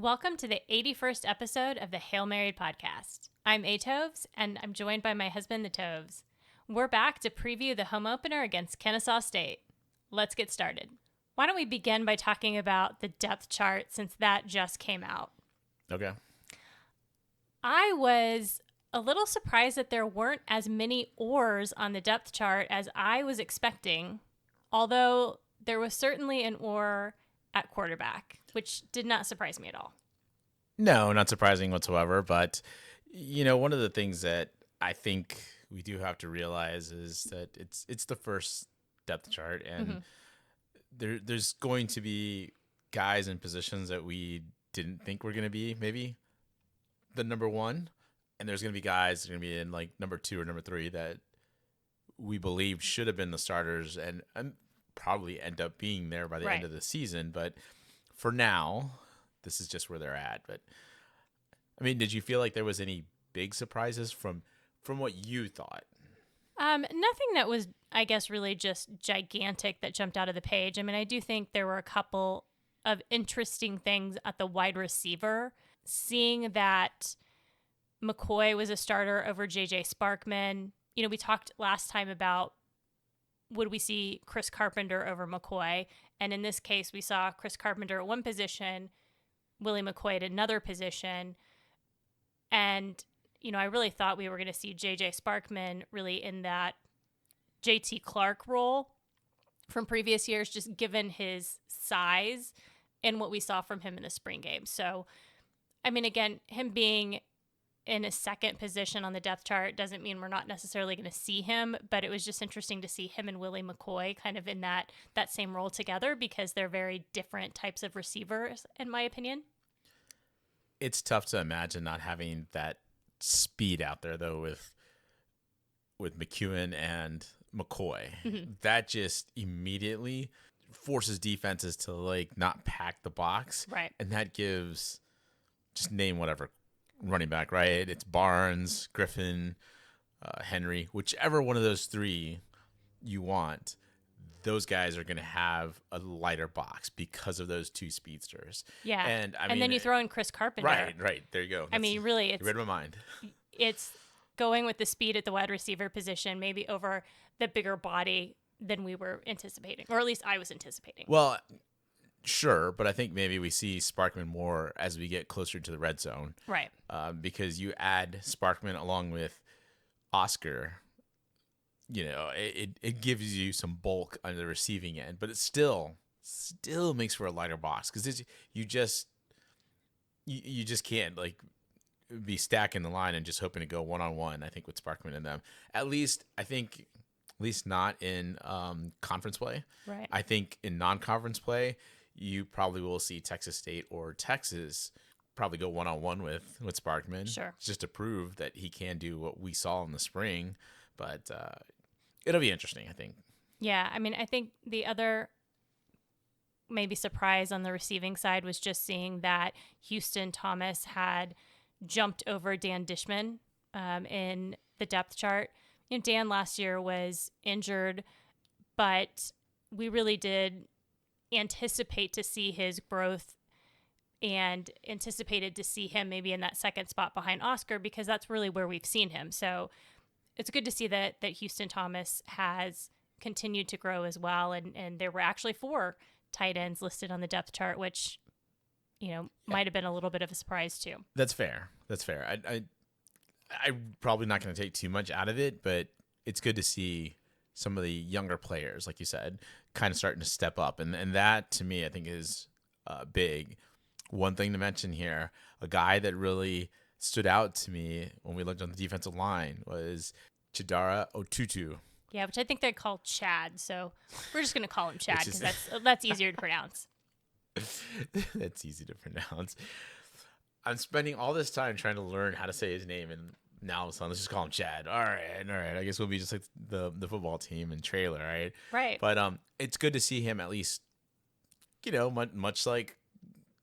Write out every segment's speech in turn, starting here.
Welcome to the 81st episode of the Hail Married podcast. I'm A Toves, and I'm joined by my husband, the Toves. We're back to preview the home opener against Kennesaw State. Let's get started. Why don't we begin by talking about the depth chart since that just came out? Okay. I was a little surprised that there weren't as many oars on the depth chart as I was expecting, although there was certainly an oar at quarterback, which did not surprise me at all. No, not surprising whatsoever. But, one of the things that I think we do have to realize is that it's the first depth chart, and there's going to be guys in positions that we didn't think were going to be maybe the number one, and there's going to be guys that are going to be in like number two or number three that we believed should have been the starters and probably end up being there by the end of the season. But for now, this is just where they're at. But I mean, did you feel like there was any big surprises from what you thought? Nothing that was, I guess, really just gigantic that jumped out of the page. I mean, I do think there were a couple of interesting things at the wide receiver. Seeing that McCoy was a starter over J.J. Sparkman. We talked last time about would we see Chris Carpenter over McCoy? And in this case, we saw Chris Carpenter at one position, Willie McCoy at another position. And, I really thought we were going to see J.J. Sparkman really in that J.T. Clark role from previous years, just given his size and what we saw from him in the spring game. So, I mean, again, him being in a second position on the depth chart doesn't mean we're not necessarily going to see him, but it was just interesting to see him and Willie McCoy kind of in that same role together because they're very different types of receivers, in my opinion. It's tough to imagine not having that speed out there, though, with McEwen and McCoy. That just immediately forces defenses to not pack the box. Right. And that gives, just name whatever running back, right? It's Barnes, Griffin, Henry, whichever one of those three you want. Those guys are going to have a lighter box because of those two speedsters. Yeah. And then you throw in Chris Carpenter. Right. There you go. Really, you read my mind. It's going with the speed at the wide receiver position, maybe over the bigger body than we were anticipating, or at least I was anticipating. Well, sure, but I think maybe we see Sparkman more as we get closer to the red zone. Right. Because you add Sparkman along with Oscar, it gives you some bulk on the receiving end, but it still makes for a lighter box because you just can't be stacking the line and just hoping to go one-on-one. I think with Sparkman and them, at least not in conference play. Right. I think in non-conference play, you probably will see Texas State or Texas probably go one-on-one with Sparkman. Sure. Just to prove that he can do what we saw in the spring. But it'll be interesting, I think. Yeah, I mean, I think the other maybe surprise on the receiving side was just seeing that Houston Thomas had jumped over Dan Dishman in the depth chart. Dan last year was injured, but we really did anticipate to see his growth and anticipated to see him maybe in that second spot behind Oscar because that's really where we've seen him. So it's good to see that Houston Thomas has continued to grow as well. And there were actually 4 tight ends listed on the depth chart, which, might have been a little bit of a surprise too. That's fair. I'm probably not going to take too much out of it, but it's good to see some of the younger players, like you said, kind of starting to step up. And that, to me, I think is big. One thing to mention here, a guy that really stood out to me when we looked on the defensive line was Chidera Otutu. Yeah, which I think they call Chad, so we're just going to call him Chad because that's easier to pronounce. That's easy to pronounce. I'm spending all this time trying to learn how to say his name, and now let's just call him Chad. All right. I guess we'll be just like the football team and trailer, right? Right. But it's good to see him at least, much like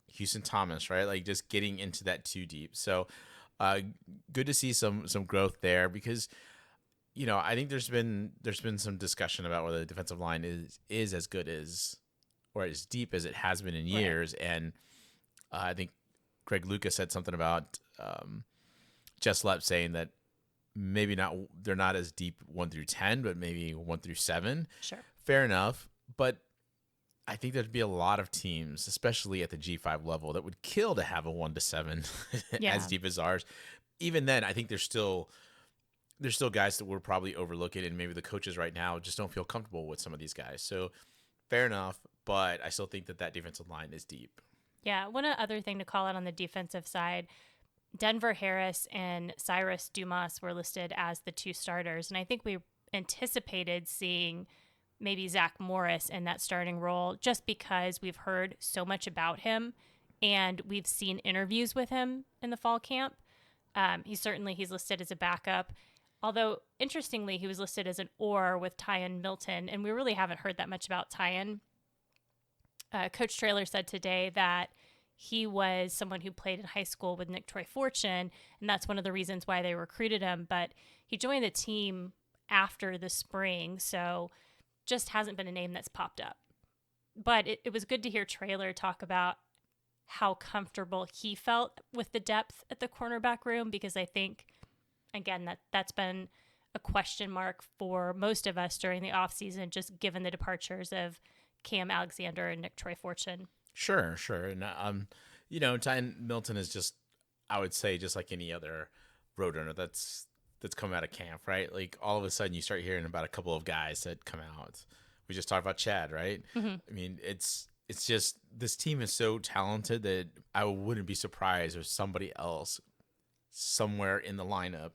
Houston Thomas, right? Like just getting into that too deep. So good to see some growth there because, I think there's been some discussion about whether the defensive line is as good as or as deep as it has been in years, and I think Greg Lucas said something about Jess Lepp saying that maybe not they're not as deep 1 through 10, but maybe 1 through 7. Sure. Fair enough, but I think there'd be a lot of teams, especially at the G5 level, that would kill to have a 1 to 7 Yeah. as deep as ours. Even then, I think there's still guys that we're probably overlooking, and maybe the coaches right now just don't feel comfortable with some of these guys. So fair enough, but I still think that defensive line is deep. Yeah. One other thing to call out on the defensive side, Denver Harris and Cyrus Dumas were listed as the 2 starters. And I think we anticipated seeing maybe Zach Morris in that starting role just because we've heard so much about him and we've seen interviews with him in the fall camp. He's listed as a backup. Although, interestingly, he was listed as an or with Tyan Milton, and we really haven't heard that much about Tyan. Coach Traylor said today that he was someone who played in high school with Nick Troy Fortune, and that's one of the reasons why they recruited him. But he joined the team after the spring, so just hasn't been a name that's popped up. But it was good to hear Traylor talk about how comfortable he felt with the depth at the cornerback room, because I think, again, that's been a question mark for most of us during the offseason, just given the departures of Cam Alexander and Nick Troy Fortune. Sure. And, Tyan Milton is just, I would say, just like any other Roadrunner that's come out of camp, right? Like all of a sudden you start hearing about a couple of guys that come out. We just talked about Chad, right? Mm-hmm. I mean, it's just, this team is so talented that I wouldn't be surprised if somebody else somewhere in the lineup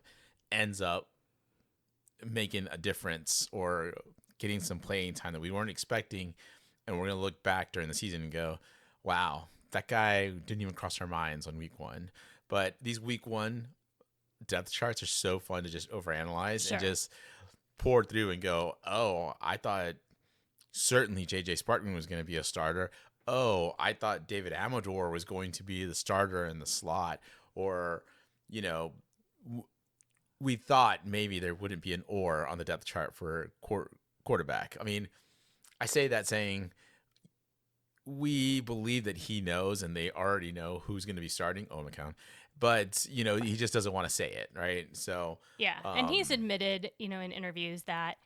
ends up making a difference or getting some playing time that we weren't expecting. And we're going to look back during the season and go, wow, that guy didn't even cross our minds on week 1. But these week 1 depth charts are so fun to just overanalyze and just pour through and go, oh, I thought certainly JJ Sparkman was going to be a starter. Oh, I thought David Amador was going to be the starter in the slot. Or, we thought maybe there wouldn't be an or on the depth chart for quarterback. I mean, I say that saying we believe that he knows and they already know who's going to be starting McCown. But, he just doesn't want to say it, right? So yeah, and he's admitted, in interviews that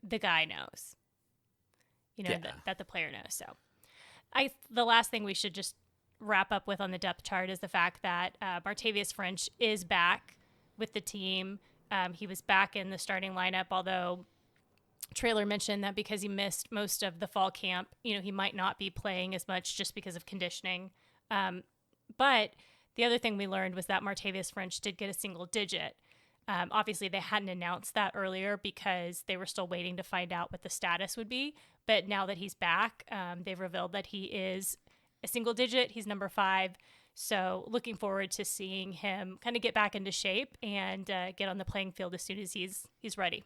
the guy knows, that the player knows. So the last thing we should just wrap up with on the depth chart is the fact that Martavius French is back with the team. He was back in the starting lineup, although Traylor mentioned that because he missed most of the fall camp, he might not be playing as much just because of conditioning. But the other thing we learned was that Martavius French did get a single digit. Obviously, they hadn't announced that earlier because they were still waiting to find out what the status would be. But now that he's back, they've revealed that he is a single digit. He's number 5. So looking forward to seeing him kind of get back into shape and get on the playing field as soon as he's ready.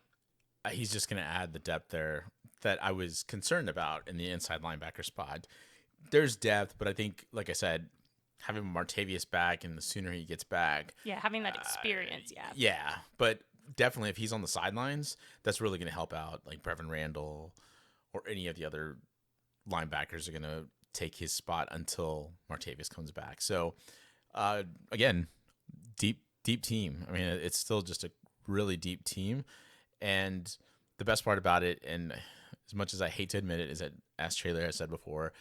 He's just going to add the depth there that I was concerned about in the inside linebacker spot. There's depth, but I think, like I said, having Martavius back and the sooner he gets back. Yeah, having that experience, yeah. Yeah, but definitely if he's on the sidelines, that's really going to help out, like Brevin Randall or any of the other linebackers are going to take his spot until Martavius comes back. So, again, deep team. I mean, it's still just a really deep team. And the best part about it, and as much as I hate to admit it, is that, as Traylor has said before,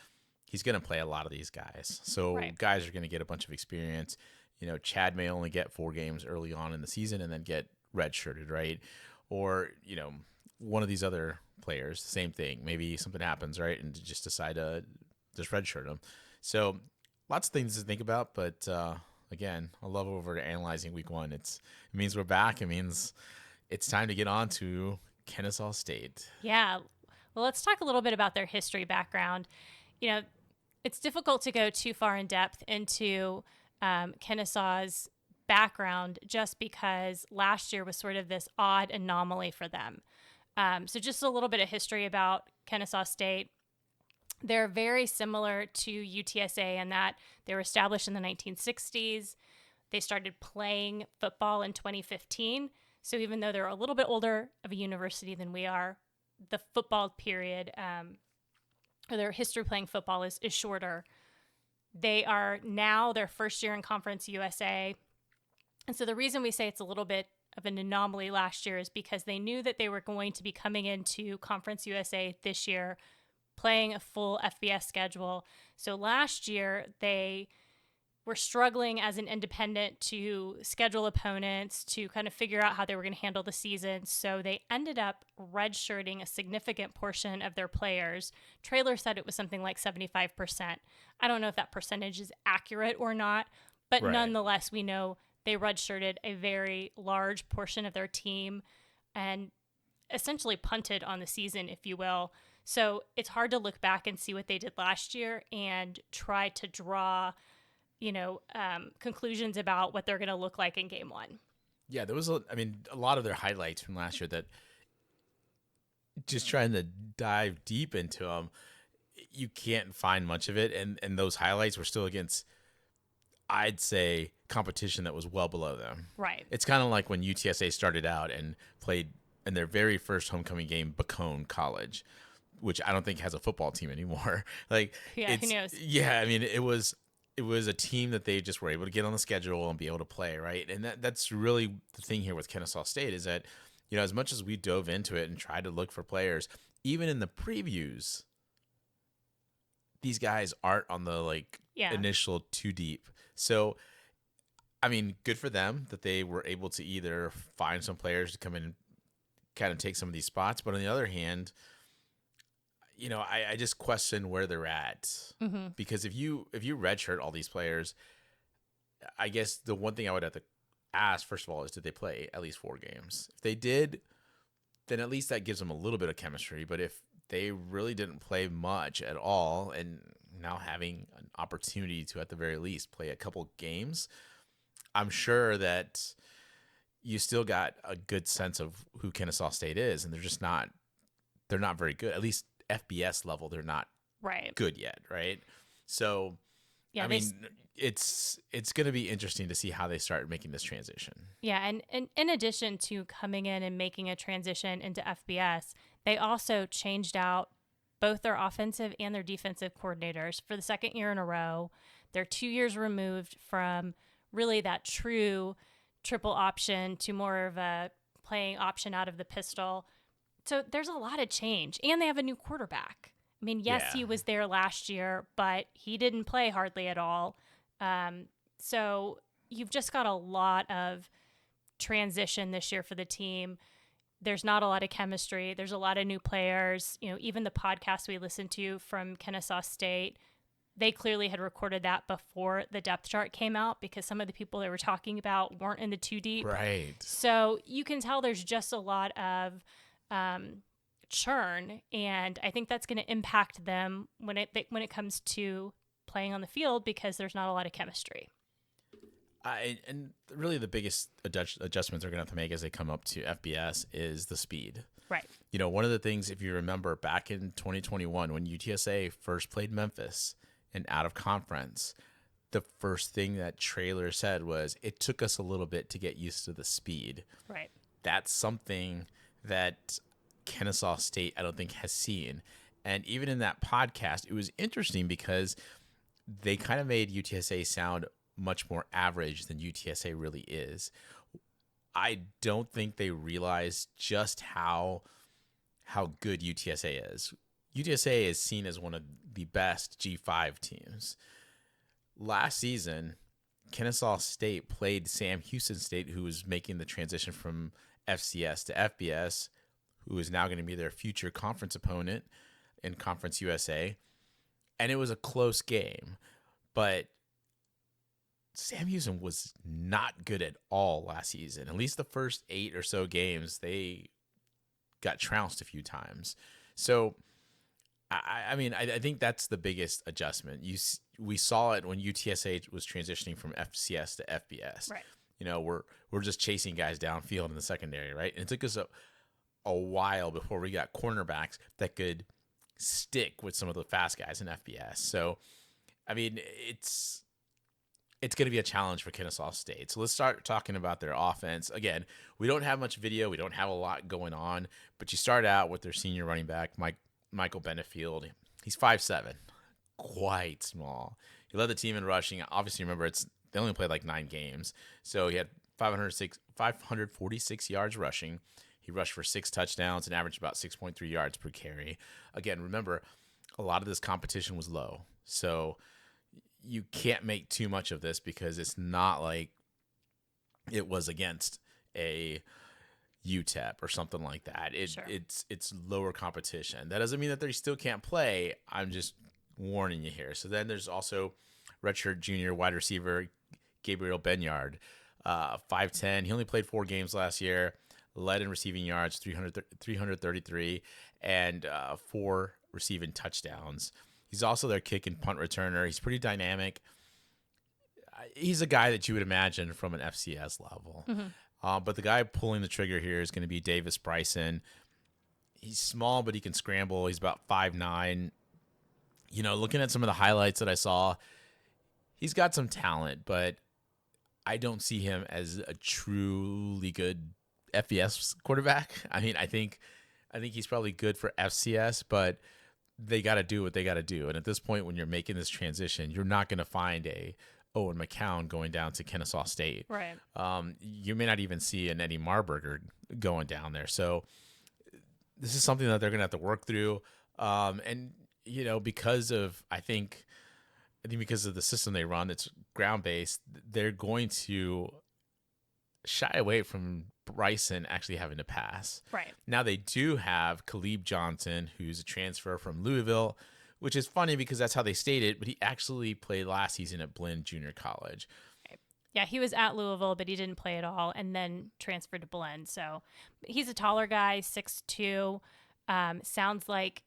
he's going to play a lot of these guys. So guys are going to get a bunch of experience. Chad may only get 4 games early on in the season and then get redshirted, right? Or, one of these other players, same thing. Maybe something happens, right? And just decide to just redshirt them. So lots of things to think about. But again, I love over analyzing week 1. It means we're back. It means it's time to get on to Kennesaw State. Yeah. Well, let's talk a little bit about their history background. It's difficult to go too far in depth into Kennesaw's background just because last year was sort of this odd anomaly for them. So just a little bit of history about Kennesaw State. They're very similar to UTSA in that they were established in the 1960s. They started playing football in 2015. So even though they're a little bit older of a university than we are, the football period, or their history playing football is shorter. They are now their first year in Conference USA. And so the reason we say it's a little bit of an anomaly last year is because they knew that they were going to be coming into Conference USA this year, playing a full FBS schedule. So last year, they were struggling as an independent to schedule opponents, to kind of figure out how they were going to handle the season. So they ended up redshirting a significant portion of their players. Traylor said it was something like 75%. I don't know if that percentage is accurate or not, but Right. nonetheless, we know they redshirted a very large portion of their team and essentially punted on the season, if you will. So it's hard to look back and see what they did last year and try to draw conclusions about what they're going to look like in game one. Yeah, there was a lot of their highlights from last year that just trying to dive deep into them, you can't find much of it. And those highlights were still against, I'd say, competition that was well below them. Right. It's kind of like when UTSA started out and played in their very first homecoming game, Bacone College, which I don't think has a football team anymore. Like, Yeah, who knows? Yeah, I mean, it was a team that they just were able to get on the schedule and be able to play, right? And that's really the thing here with Kennesaw State is that, as much as we dove into it and tried to look for players, even in the previews, these guys aren't on the initial too deep. So, I mean, good for them that they were able to either find some players to come in and kind of take some of these spots. But on the other hand, I just question where they're at. Mm-hmm. Because if you redshirt all these players, I guess the one thing I would have to ask, first of all, is did they play at least 4 games? If they did, then at least that gives them a little bit of chemistry. But if they really didn't play much at all, and now having an opportunity to, at the very least, play a couple games, I'm sure that you still got a good sense of who Kennesaw State is, and they're not very good. At least FBS level, they're not right good yet, right? So, yeah, I mean, it's going to be interesting to see how they start making this transition. Yeah, and in addition to coming in and making a transition into FBS, they also changed out both their offensive and their defensive coordinators for the second year in a row. They're 2 years removed from really that true triple option to more of a playing option out of the pistol. So there's a lot of change, and they have a new quarterback. I mean, yes, Yeah. he was there last year, but he didn't play hardly at all. So you've just got a lot of transition this year for the team. There's not a lot of chemistry. There's a lot of new players. Even the podcast we listened to from Kennesaw State, they clearly had recorded that before the depth chart came out because some of the people they were talking about weren't in the too deep. Right. So you can tell there's just a lot of churn, and I think that's going to impact them when it comes to playing on the field because there's not a lot of chemistry. And really the biggest adjustments they're going to have to make as they come up to FBS is the speed. Right. One of the things, if you remember back in 2021 when UTSA first played Memphis and out of conference, the first thing that Traylor said was it took us a little bit to get used to the speed. Right. That's something that Kennesaw State, I don't think, has seen. And even in that podcast, it was interesting because they kind of made UTSA sound much more average than UTSA really is. I don't think they realize just how good UTSA is. UTSA is seen as one of the best G5 teams. Last season, Kennesaw State played Sam Houston State, who was making the transition from FCS to FBS, who is now going to be their future conference opponent in Conference USA. And it was a close game, but Sam Houston was not good at all last season. At least the first 8 or so games, they got trounced a few times. So, I mean, I think that's the biggest adjustment. We saw it when UTSA was transitioning from FCS to FBS. Right. We're just chasing guys downfield in the secondary, right? And it took us a while before we got cornerbacks that could stick with some of the fast guys in FBS. So, I mean, it's going to be a challenge for Kennesaw State. So let's start talking about their offense. Again, we don't have much video. We don't have a lot going on. But you start out with their senior running back, Michael Benefield. He's 5'7", quite small. He led the team in rushing. Obviously, remember, they only played like 9 games. So he had 546 yards rushing. He rushed for 6 touchdowns and averaged about 6.3 yards per carry. Again, remember, a lot of this competition was low. So you can't make too much of this because it's not like it was against a UTEP or something like that. Sure. It's lower competition. That doesn't mean that they still can't play. I'm just warning you here. So then there's also redshirt junior wide receiver Gabriel Benyard, 5'10". He only played 4 games last year, led in receiving yards, 333, and 4 receiving touchdowns. He's also their kick and punt returner. He's pretty dynamic. He's a guy that you would imagine from an FCS level. But the guy pulling the trigger here is going to be Davis Bryson. He's small, but he can scramble. He's about 5'9". Looking at some of the highlights that I saw, he's got some talent, but I don't see him as a truly good FBS quarterback. I mean, I think he's probably good for FCS, but they got to do what they got to do. And at this point, when you're making this transition, you're not going to find a Owen McCown going down to Kennesaw State. Right. You may not even see an Eddie Marburger going down there. So this is something that they're going to have to work through. Because of, I think because of the system they run, it's ground-based, they're going to shy away from Bryson actually having to pass. Right. Now they do have Khalib Johnson, who's a transfer from Louisville, which is funny because that's how they stated, but he actually played last season at Blinn Junior College. Yeah, he was at Louisville, but he didn't play at all, and then transferred to Blinn. So he's a taller guy, 6'2". Sounds like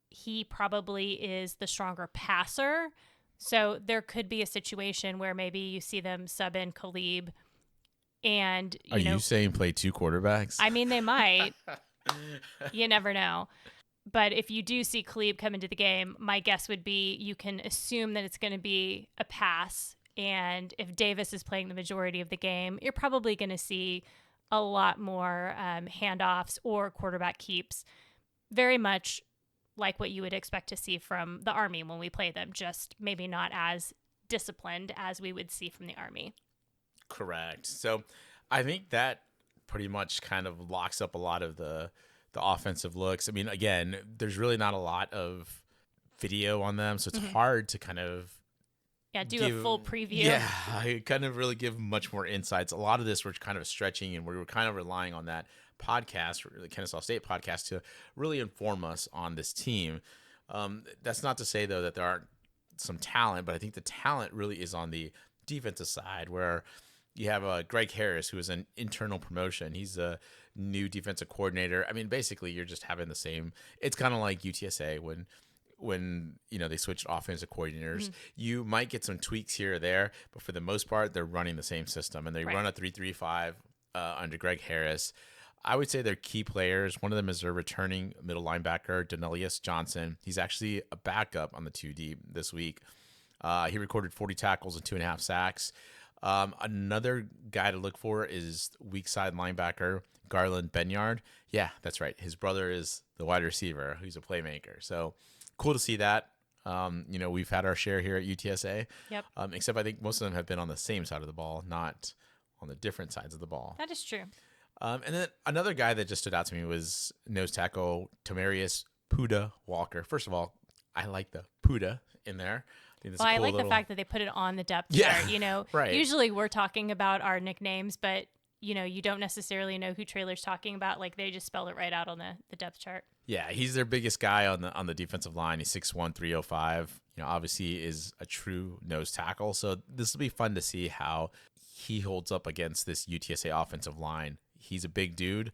he probably is the stronger passer. So there could be a situation where maybe you see them sub in Khalib, and you saying play 2 quarterbacks? I mean, they might. You never know. But if you do see Khalib come into the game, my guess would be you can assume that it's going to be a pass. And if Davis is playing the majority of the game, you're probably going to see a lot more handoffs or quarterback keeps. Very much like what you would expect to see from the Army when we play them, just maybe not as disciplined as we would see from the Army. Correct. So I think that pretty much kind of locks up a lot of the offensive looks. I mean, again, there's really not a lot of video on them, so it's hard to kind of do a full preview. Yeah, I kind of really give much more insights. A lot of this we're kind of stretching, and we were kind of relying on that podcast, the Kennesaw State podcast, to really inform us on this team. That's not to say, though, that there aren't some talent, but I think the talent really is on the defensive side, where you have Greg Harris, who is an internal promotion. He's a new defensive coordinator. I mean, basically, you're just having the same. It's kind of like UTSA when they switched offensive coordinators. You might get some tweaks here or there, but for the most part, they're running the same system, and they run a 3-3-5 under Greg Harris. I would say they're key players. One of them is their returning middle linebacker, Denelius Johnson. He's actually a backup on the 2D this week. He recorded 40 tackles and 2.5 sacks. Another guy to look for is weak side linebacker Garland Benyard. Yeah, that's right. His brother is the wide receiver who's a playmaker. So cool to see that. We've had our share here at UTSA. Yep. Except I think most of them have been on the same side of the ball, not on the different sides of the ball. That is true. And then another guy that just stood out to me was nose tackle Tamarius Puda Walker. First of all, I like the Puda in there. I like the fact that they put it on the depth chart. Right. Usually we're talking about our nicknames, but you don't necessarily know who Trailer's talking about. Like, they just spelled it right out on the depth chart. Yeah, he's their biggest guy on the defensive line. He's 6'1", 305. Obviously is a true nose tackle. So this will be fun to see how he holds up against this UTSA offensive line. He's a big dude.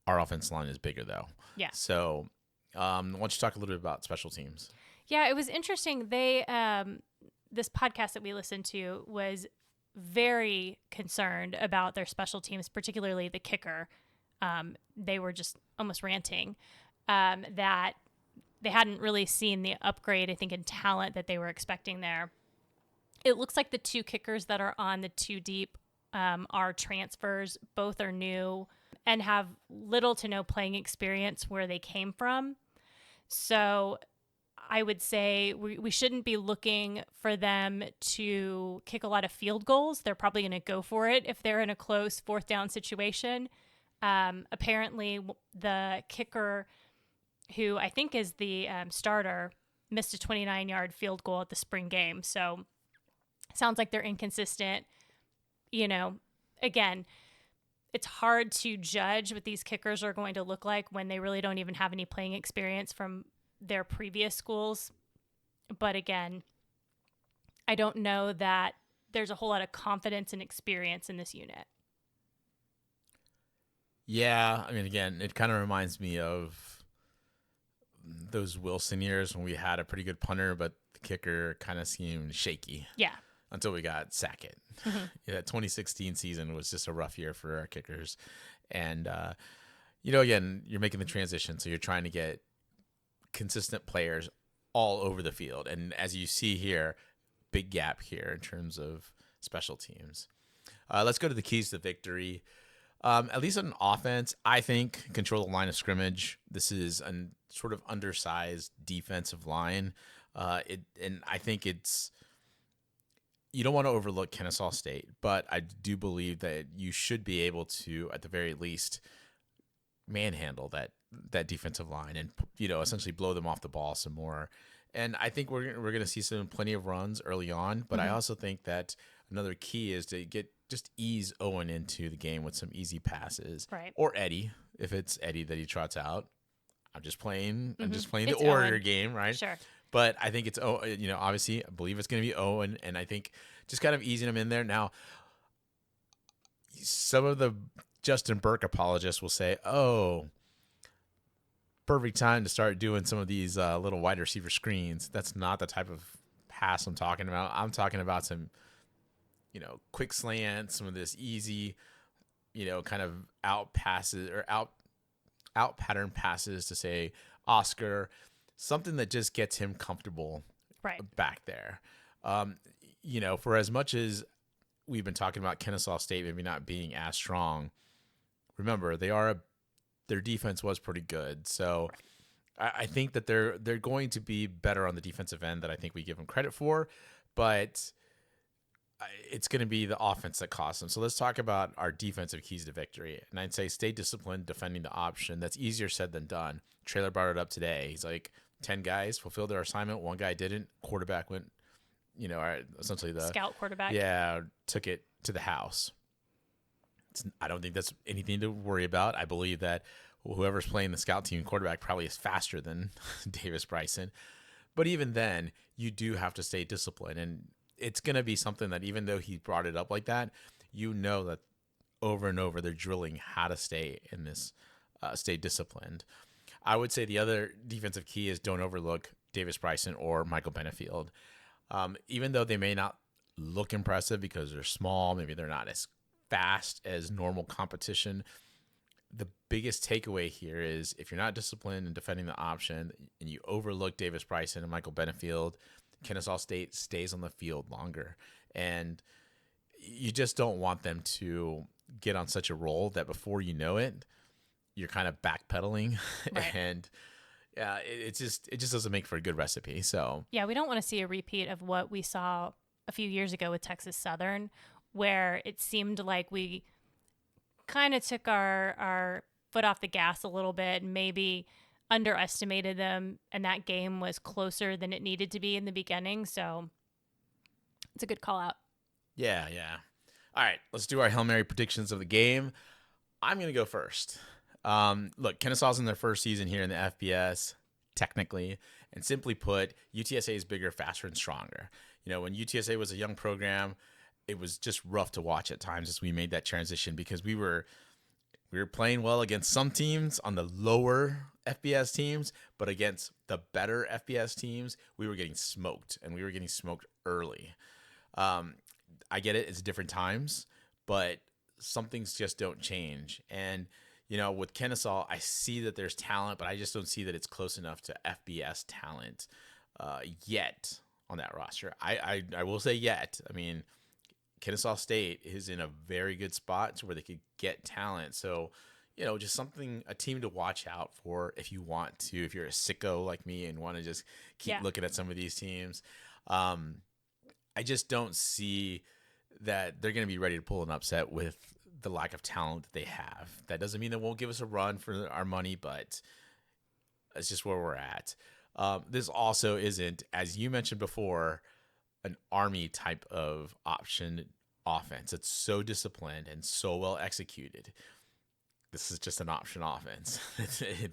Our offensive line is bigger, though. Yeah. So why don't you talk a little bit about special teams? Yeah, it was interesting. They this podcast that we listened to was very concerned about their special teams, particularly the kicker. They were just almost ranting that they hadn't really seen the upgrade, I think, in talent that they were expecting there. It looks like the 2 kickers that are on the 2 deep are transfers. Both are new and have little to no playing experience where they came from. So I would say we shouldn't be looking for them to kick a lot of field goals. They're probably going to go for it if they're in a close fourth down situation. Apparently, the kicker, who I think is the starter, missed a 29-yard field goal at the spring game. So sounds like they're inconsistent. You know, again, it's hard to judge what these kickers are going to look like when they really don't even have any playing experience from their previous schools. But again, I don't know that there's a whole lot of confidence and experience in this unit. Yeah, I mean, again, it kind of reminds me of those Wilson years when we had a pretty good punter, but the kicker kind of seemed shaky. Yeah. Until we got Sackett. Mm-hmm. Yeah, that 2016 season was just a rough year for our kickers. And, again, you're making the transition, so you're trying to get consistent players all over the field. And as you see here, big gap here in terms of special teams. Let's go to the keys to victory. At least on offense, I think control the line of scrimmage. This is a sort of undersized defensive line. And I think you don't want to overlook Kennesaw State, but I do believe that you should be able to, at the very least, manhandle that defensive line and essentially blow them off the ball some more. And I think we're going to see plenty of runs early on, but I also think that another key is to just ease Owen into the game with some easy passes, right? Or Eddie, if it's Eddie that he trots out. I'm just playing It's the Warrior Owen. game, right? Sure. But I think it's, obviously I believe it's going to be Owen, and I think just kind of easing him in there. Now, some of the Justin Burke apologists will say, oh, perfect time to start doing some of these little wide receiver screens. That's not the type of pass I'm talking about. I'm talking about some, quick slants, some of this easy, kind of out passes or out pattern passes to say Oscar, something that just gets him comfortable back there. For as much as we've been talking about Kennesaw State maybe not being as strong, remember their defense was pretty good. So I think that they're going to be better on the defensive end than I think we give them credit for, but it's going to be the offense that costs them. So let's talk about our defensive keys to victory. And I'd say stay disciplined defending the option. That's easier said than done. Traylor brought it up today. He's like, 10 guys fulfilled their assignment. One guy didn't. Quarterback went, essentially the scout quarterback. Yeah, took it to the house. I don't think that's anything to worry about. I believe that whoever's playing the scout team quarterback probably is faster than Davis Bryson. But even then, you do have to stay disciplined. And it's going to be something that even though he brought it up like that, that over and over they're drilling how to stay in this, stay disciplined. I would say the other defensive key is don't overlook Davis Bryson or Michael Benefield. Even though they may not look impressive because they're small, maybe they're not as fast as normal competition, the biggest takeaway here is if you're not disciplined in defending the option and you overlook Davis Bryson and Michael Benefield, Kennesaw State stays on the field longer. And you just don't want them to get on such a roll that before you know it, you're kind of backpedaling. Right. And yeah, it just doesn't make for a good recipe. So yeah, we don't want to see a repeat of what we saw a few years ago with Texas Southern, where it seemed like we kind of took our foot off the gas a little bit and maybe underestimated them, and that game was closer than it needed to be in the beginning. So it's a good call out. Yeah. All right, let's do our Hail Mary predictions of the game. I'm going to go first. Look, Kennesaw's in their first season here in the FBS, technically, and simply put, UTSA is bigger, faster, and stronger. When UTSA was a young program, it was just rough to watch at times as we made that transition because we were playing well against some teams on the lower FBS teams, but against the better FBS teams, we were getting smoked, and we were getting smoked early. I get it, it's different times, but some things just don't change. And with Kennesaw, I see that there's talent, but I just don't see that it's close enough to FBS talent yet on that roster. I will say yet. I mean, Kennesaw State is in a very good spot to where they could get talent. So, just a team to watch out for if you want to, if you're a sicko like me and want to just keep Yeah. looking at some of these teams. I just don't see that they're going to be ready to pull an upset with the lack of talent that they have. That doesn't mean they won't give us a run for our money, but it's just where we're at. This also isn't, as you mentioned before, an Army type of option offense. It's so disciplined and so well executed. This is just an option offense.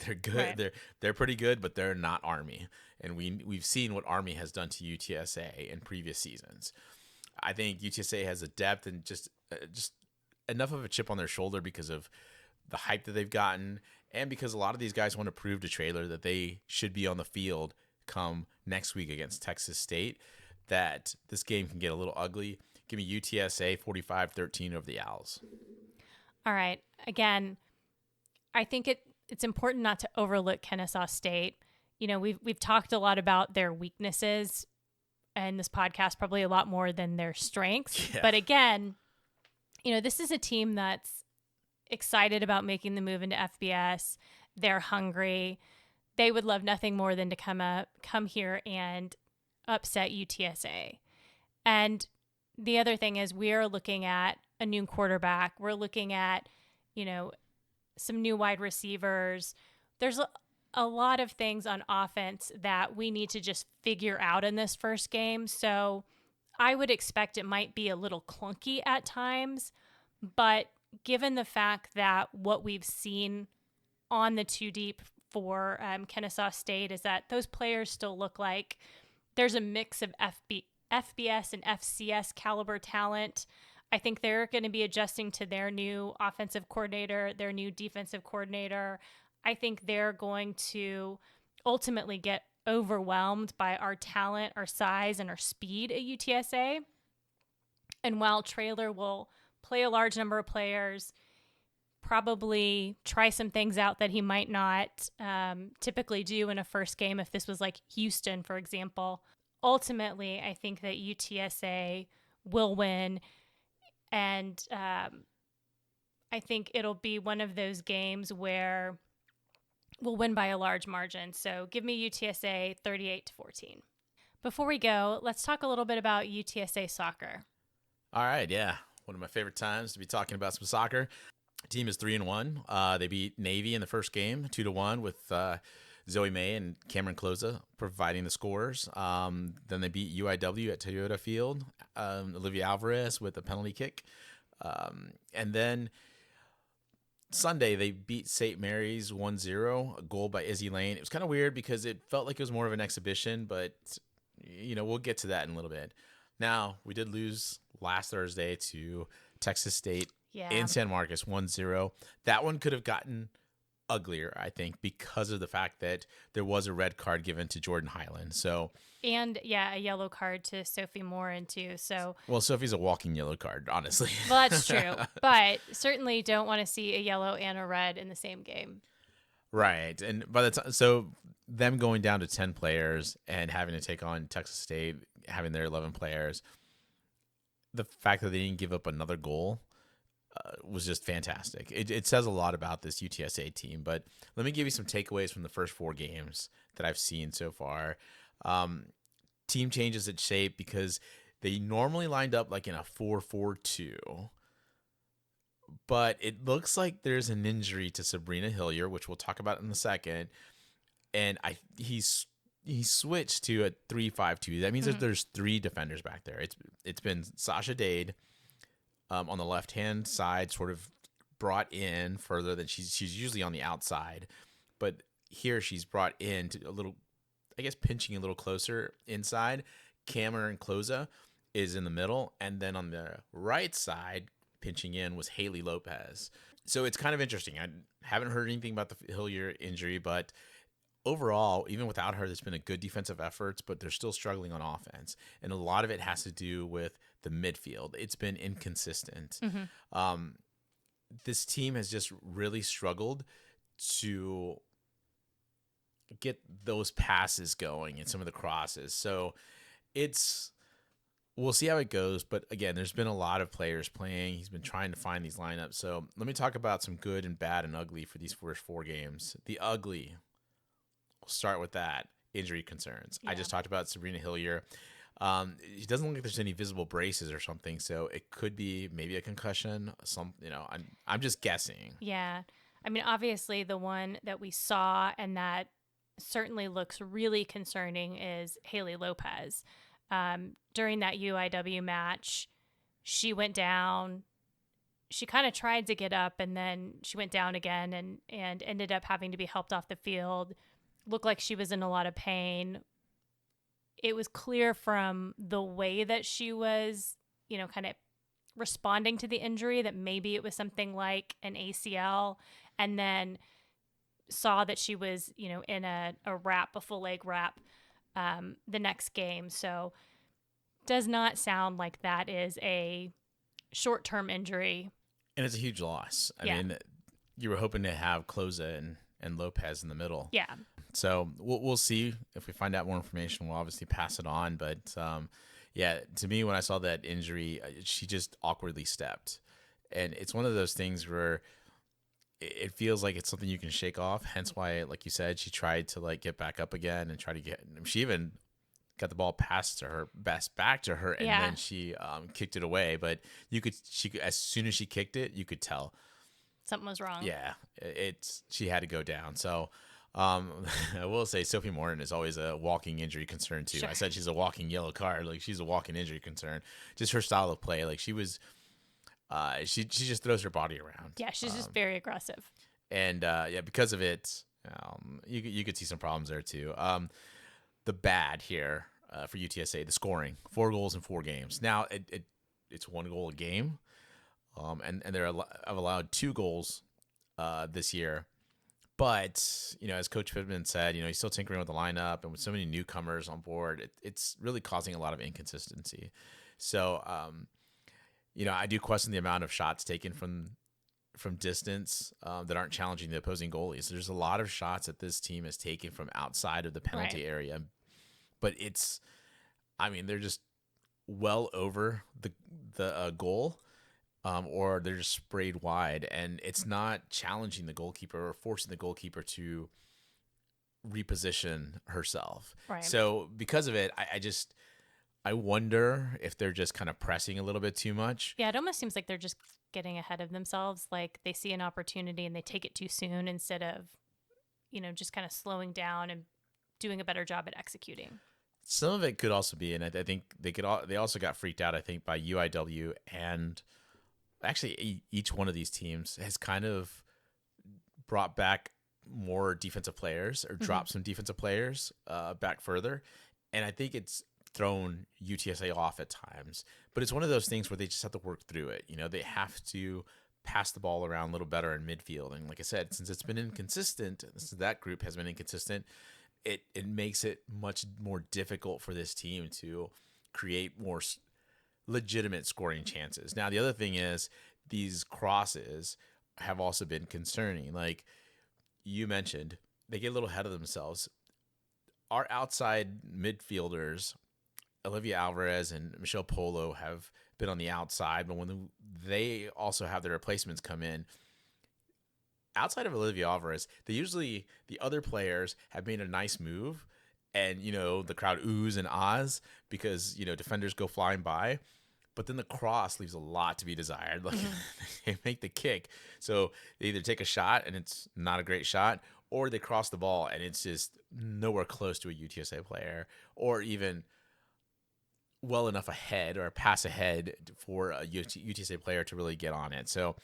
They're good. Right. They're pretty good, but they're not Army. And we've seen what Army has done to UTSA in previous seasons. I think UTSA has a depth and just enough of a chip on their shoulder because of the hype that they've gotten, and because a lot of these guys want to prove to Traylor that they should be on the field come next week against Texas State, that this game can get a little ugly. Give me UTSA 45-13 over the Owls. All right. Again, I think it's important not to overlook Kennesaw State. We've talked a lot about their weaknesses and this podcast, probably a lot more than their strengths. Yeah. But again, this is a team that's excited about making the move into FBS. They're hungry. They would love nothing more than to come here and upset UTSA. And the other thing is, we are looking at a new quarterback. We're looking at, some new wide receivers. There's a lot of things on offense that we need to just figure out in this first game. So I would expect it might be a little clunky at times, but given the fact that what we've seen on the two deep for Kennesaw State is that those players still look like there's a mix of FBS and FCS caliber talent. I think they're going to be adjusting to their new offensive coordinator, their new defensive coordinator. I think they're going to ultimately get overwhelmed by our talent, our size, and our speed at UTSA. And while Traylor will play a large number of players, probably try some things out that he might not typically do in a first game if this was like Houston, for example. Ultimately, I think that UTSA will win. And I think it'll be one of those games where we'll win by a large margin. So give me UTSA 38-14. Before we go, let's talk a little bit about UTSA soccer. All right, yeah. One of my favorite times to be talking about some soccer. The team is 3-1. They beat Navy in the first game, 2-1, with Zoe May and Cameron Cloza providing the scores. Then they beat UIW at Toyota Field. Olivia Alvarez with a penalty kick. And then Sunday, they beat St. Mary's 1-0, a goal by Izzy Lane. It was kind of weird because it felt like it was more of an exhibition, but, we'll get to that in a little bit. Now, we did lose last Thursday to Texas State in San Marcos 1-0. That one could have gotten uglier, I think, because of the fact that there was a red card given to Jordan Highland. And a yellow card to Sophie Morin too. So Sophie's a walking yellow card, honestly. Well, that's true, but certainly don't want to see a yellow and a red in the same game. Right, and by the time, so them going down to 10 players and having to take on Texas State, having their 11 players, the fact that they didn't give up another goal was just fantastic. It says a lot about this UTSA team, but let me give you some takeaways from the first 4 games that I've seen so far. Team changes its shape because they normally lined up like in a 4-4-2, but it looks like there's an injury to Sabrina Hillier, which we'll talk about in a second, and he's switched to a 3-5-2. That means that there's 3 defenders back there. It's been Sasha Dade on the left-hand side, sort of brought in further than she's usually on the outside. But here she's brought in to a little, I guess, pinching a little closer inside. Cameron Cloza is in the middle. And then on the right side, pinching in, was Haley Lopez. So it's kind of interesting. I haven't heard anything about the Hillier injury, but overall, even without her, there's been a good defensive efforts, but they're still struggling on offense. And a lot of it has to do with the midfield. It's been inconsistent. This team has just really struggled to get those passes going and some of the crosses. So it's we'll see how it goes. But again, there's been a lot of players playing. He's been trying to find these lineups. So let me talk about some good and bad and ugly for these first 4 games. The ugly, we'll start with that. Injury concerns. I Yeah. just talked about Sabrina Hillier. It doesn't look like there's any visible braces or something, so it could be maybe a concussion. I'm just guessing. Yeah. I mean, obviously, the one that we saw and that certainly looks really concerning is Haley Lopez. During that UIW match, she went down. She kind of tried to get up and then she went down again and ended up having to be helped off the field. Looked like she was in a lot of pain. It was clear from the way that she was, kind of responding to the injury that maybe it was something like an ACL, and then saw that she was, in a wrap, a full leg wrap, the next game. So does not sound like that is a short-term injury. And it's a huge loss. I Yeah. mean, you were hoping to have Cloza and Lopez in the middle. Yeah. So we'll see if we find out more information. We'll obviously pass it on. But yeah, to me, when I saw that injury, she just awkwardly stepped, and it's one of those things where it feels like it's something you can shake off. Hence why, like you said, she tried to like get back up again and try to get. She even got the ball passed to her, back to her, and Yeah. then she kicked it away. But she could, as soon as she kicked it, you could tell. Something was wrong. Yeah, she had to go down. So I will say Sophie Morton is always a walking injury concern too. Sure. I said she's a walking yellow card. Like, she's a walking injury concern. Just her style of play. Like, she was, she just throws her body around. Yeah, she's just very aggressive. And yeah, because of it, you could see some problems there too. The bad here for UTSA, the scoring, 4 goals in 4 games. Now it's 1 goal a game. And I've allowed 2 goals this year. But, as Coach Pittman said, he's still tinkering with the lineup. And with so many newcomers on board, it's really causing a lot of inconsistency. So, I do question the amount of shots taken from distance that aren't challenging the opposing goalies. There's a lot of shots that this team has taken from outside of the penalty area. But they're just well over the goal. Or they're just sprayed wide, and it's not challenging the goalkeeper or forcing the goalkeeper to reposition herself. Right. So because of it, I wonder if they're just kind of pressing a little bit too much. Yeah, it almost seems like they're just getting ahead of themselves. Like they see an opportunity and they take it too soon instead of, just kind of slowing down and doing a better job at executing. Some of it could also be, and I think they also got freaked out, I think, by UIW, and actually each one of these teams has kind of brought back more defensive players or dropped some defensive players back further. And I think it's thrown UTSA off at times, but it's one of those things where they just have to work through it. They have to pass the ball around a little better in midfield. And like I said, since it's been inconsistent, since that group has been inconsistent, it makes it much more difficult for this team to create more legitimate scoring chances. Now, the other thing is these crosses have also been concerning. Like you mentioned, they get a little ahead of themselves. Our outside midfielders, Olivia Alvarez and Michelle Polo, have been on the outside, but when they also have their replacements come in, outside of Olivia Alvarez, the other players have made a nice move, and the crowd oohs and ahs because defenders go flying by, but then the cross leaves a lot to be desired. Like they make the kick, so they either take a shot and it's not a great shot, or they cross the ball and it's just nowhere close to a UTSA player, or even well enough ahead or pass ahead for a UTSA player to really get on it. So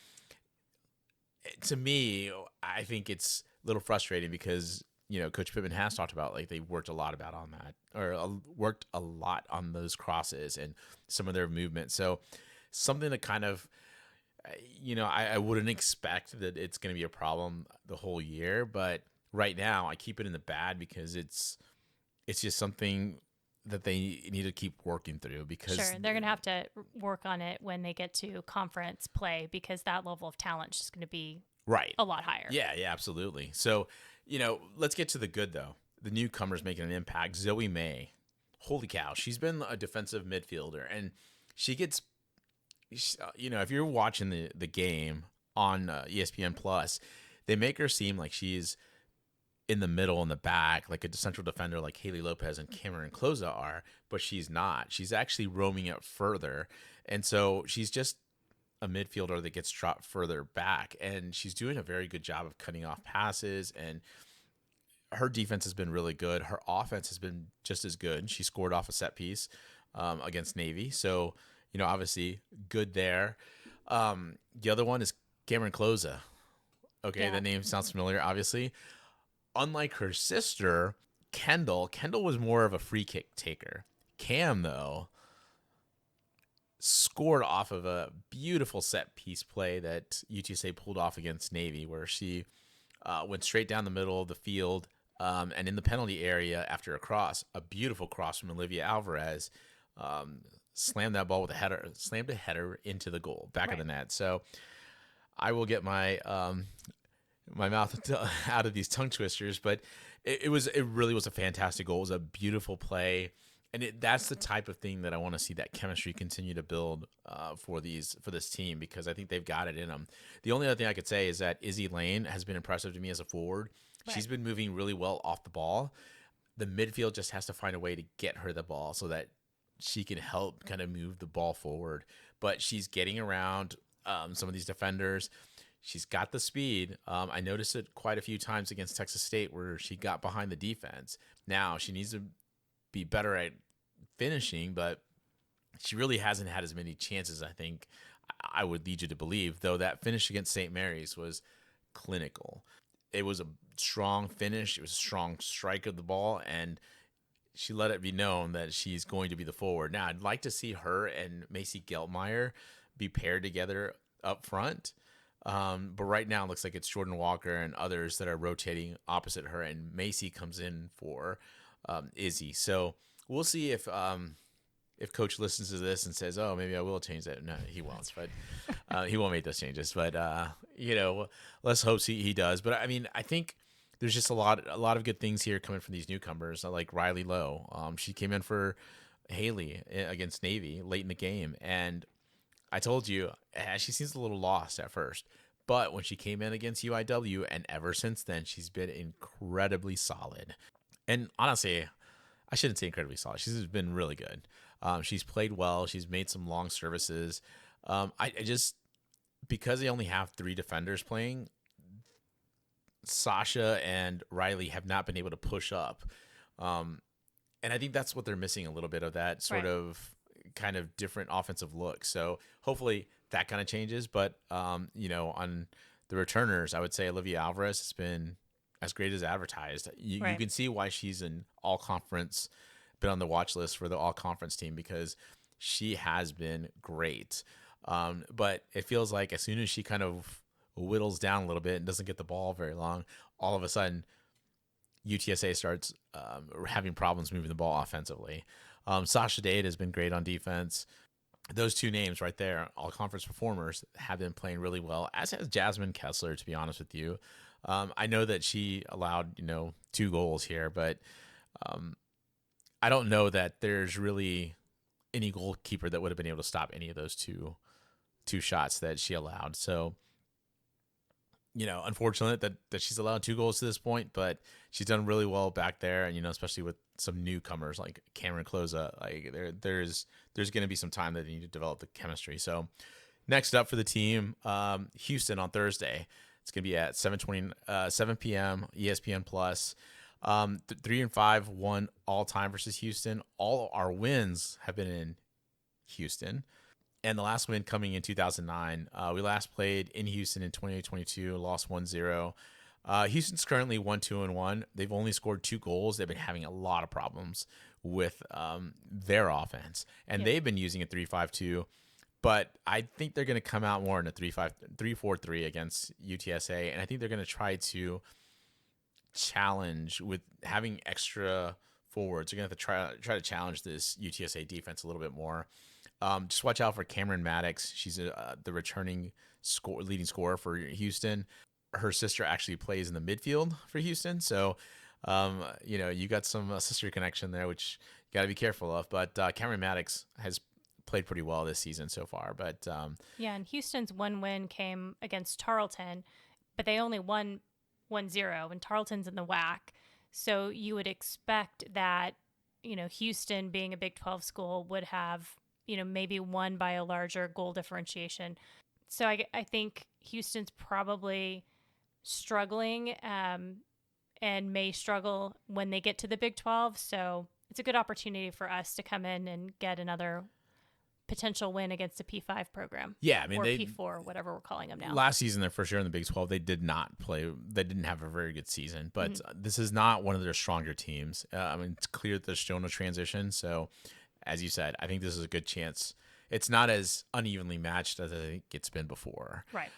to me, I think it's a little frustrating because Coach Pittman has talked about, like, they worked a lot on that, or worked a lot on those crosses and some of their movement. So something that kind of, I wouldn't expect that it's going to be a problem the whole year, but right now I keep it in the bad because it's just something that they need to keep working through, because Sure, they're going to have to work on it when they get to conference play, because that level of talent is going to be a lot higher. Yeah, absolutely. So, let's get to the good, though. The newcomers making an impact. Zoe May holy cow, she's been a defensive midfielder, and she gets, if you're watching the game on ESPN Plus, they make her seem like she's in the middle in the back, like a central defender like Haley Lopez and Cameron Cloza are, but she's not. She's actually roaming it further. And so she's just a midfielder that gets dropped further back. And she's doing a very good job of cutting off passes. And her defense has been really good. Her offense has been just as good. She scored off a set piece against Navy. So, obviously good there. The other one is Cameron Cloza. Okay, Yeah. that name sounds familiar, obviously. Unlike her sister, Kendall was more of a free kick taker. Cam, though, scored off of a beautiful set piece play that UTSA pulled off against Navy, where she went straight down the middle of the field and in the penalty area after a cross, a beautiful cross from Olivia Alvarez, slammed that ball with a header, slammed a header into the goal, back of the net. So I will get my my mouth out of these tongue twisters, but it really was a fantastic goal. It was a beautiful play, and that's the type of thing that I want to see, that chemistry continue to build for this team, because I think they've got it in them. The only other thing I could say is that Izzy Lane has been impressive to me as a forward. Right. She's been moving really well off the ball. The midfield just has to find a way to get her the ball so that she can help kind of move the ball forward. But she's getting around some of these defenders. She's got the speed. I noticed it quite a few times against Texas State where she got behind the defense. Now she needs to be better at finishing, but she really hasn't had as many chances, I think I would lead you to believe, though that finish against St. Mary's was clinical. It was a strong finish. It was a strong strike of the ball, and she let it be known that she's going to be the forward. Now, I'd like to see her and Macy Geltmeyer be paired together up front. But right now it looks like it's Jordan Walker and others that are rotating opposite her, and Macy comes in for Izzy. So we'll see if Coach listens to this and says, "Oh, maybe I will change that." No, he won't. But he won't make those changes. But let's hope he does. But I mean, I think there's just a lot of good things here coming from these newcomers, like Riley Lowe. She came in for Haley against Navy late in the game, and I told you, she seems a little lost at first, but when she came in against UIW, and ever since then, she's been incredibly solid. And honestly, I shouldn't say incredibly solid. She's been really good. She's played well. She's made some long services. I just, because they only have 3 defenders playing, Sasha and Riley have not been able to push up. And I think that's what they're missing, a little bit of that sort of kind of different offensive look. So hopefully that kind of changes. But on the returners, I would say Olivia Alvarez has been as great as advertised. You can see why she's an all-conference, been on the watch list for the all-conference team, because she has been great. But it feels like as soon as she kind of whittles down a little bit and doesn't get the ball very long, all of a sudden UTSA starts having problems moving the ball offensively. Sasha Dade has been great on defense. Those 2 names right there, all conference performers, have been playing really well, as has Jasmine Kessler, to be honest with you. I know that she allowed, 2 goals here, but I don't know that there's really any goalkeeper that would have been able to stop any of those two shots that she allowed. So, unfortunate that she's allowed 2 goals to this point, but she's done really well back there. And, especially with some newcomers like Cameron Cloza, like there's going to be some time that they need to develop the chemistry. So next up for the team, Houston on Thursday. It's going to be at 7 p.m. ESPN Plus. 3-5 won all time versus Houston. All our wins have been in Houston. And the last win coming in 2009. We last played in Houston in 2022, lost 1-0. Houston's currently 1-2-1. They've only scored 2 goals. They've been having a lot of problems with their offense, and they've been using a 3-5-2. But I think they're going to come out more in a 3-4-3 against UTSA, and I think they're going to try to challenge with having extra forwards. They're going to have to try to challenge this UTSA defense a little bit more. Just watch out for Cameron Maddox. She's the returning leading scorer for Houston. Her sister actually plays in the midfield for Houston, so You got some sister connection there, which you got to be careful of. But Cameron Maddox has played pretty well this season so far. But Yeah, and Houston's one win came against Tarleton, but they only won 1-0, and Tarleton's in the WAC. So you would expect that, Houston being a Big 12 school would have, maybe won by a larger goal differentiation. So I think Houston's probably struggling and may struggle when they get to the Big 12. So it's a good opportunity for us to come in and get another potential win against a P5 program. Yeah, I mean, or they P4, whatever we're calling them now. last season, their first year in the Big 12, they did not play. They didn't have a very good season, but this is not one of their stronger teams. I mean, it's clear that they're showing a transition. So, as you said, I think this is a good chance. It's not as unevenly matched as I think it's been before. Right.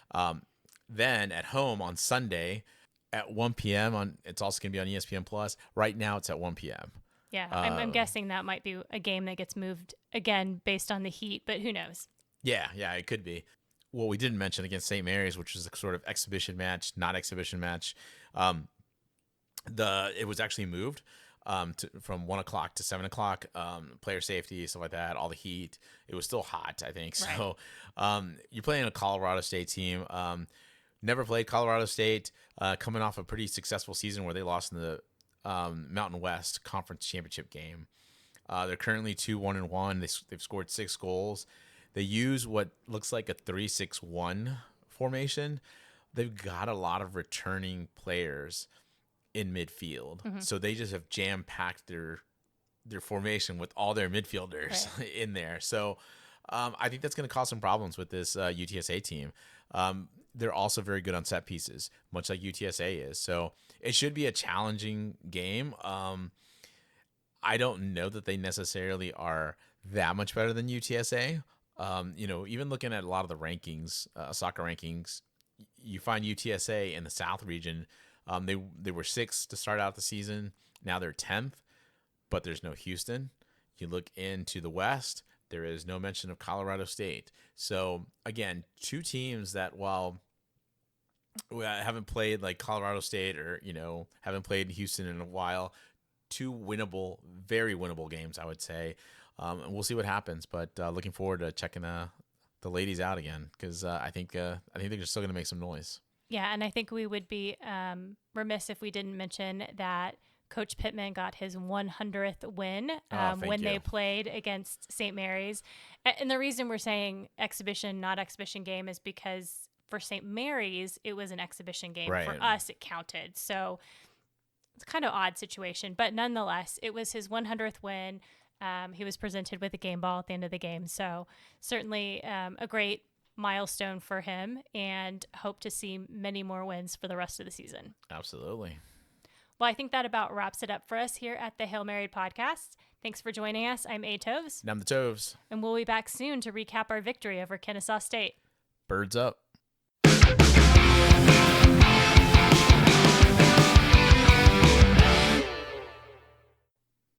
Then at home on Sunday at 1 p.m. It's also going to be on ESPN Plus. Right now, it's at 1 p.m. Yeah, I'm guessing that might be a game that gets moved again based on the heat, but who knows? Yeah, it could be. What we didn't mention against St. Mary's, which was a sort of exhibition match, not exhibition match. It was actually moved from 1 o'clock to 7 o'clock. Player safety, stuff like that. All the heat. It was still hot, I think. Right. So you're playing a Colorado State team. Never played Colorado State. Coming off a pretty successful season where they lost in the Mountain West Conference Championship game. They're currently 2-1-1. They've scored 6 goals. They use what looks like a 3-6-1 formation. They've got a lot of returning players in midfield, so they just have jam packed their formation with all their midfielders in there. So I think that's going to cause some problems with this UTSA team. They're also very good on set pieces, much like UTSA is. So it should be a challenging game. I don't know that they necessarily are that much better than UTSA. Even looking at a lot of the rankings, soccer rankings, you find UTSA in the South region. They were 6th to start out the season. Now they're 10th, but there's no Houston. You look into the West, there is no mention of Colorado State. So again, 2 teams that while we haven't played like Colorado State or, haven't played Houston in a while, 2 winnable, very winnable games, I would say. And we'll see what happens, but looking forward to checking the ladies out again because I think they're still going to make some noise. Yeah, and I think we would be remiss if we didn't mention that Coach Pittman got his 100th win when they played against St. Mary's. And the reason we're saying exhibition, not exhibition game, is because for St. Mary's, it was an exhibition game. Right. For us, it counted. So it's kind of odd situation, but nonetheless, it was his 100th win. He was presented with a game ball at the end of the game. So certainly a great milestone for him, and hope to see many more wins for the rest of the season. Absolutely. Well, I think that about wraps it up for us here at the Hail Married podcast. Thanks for joining us. I'm A. Toves. And I'm the Toves. And we'll be back soon to recap our victory over Kennesaw State. Birds up.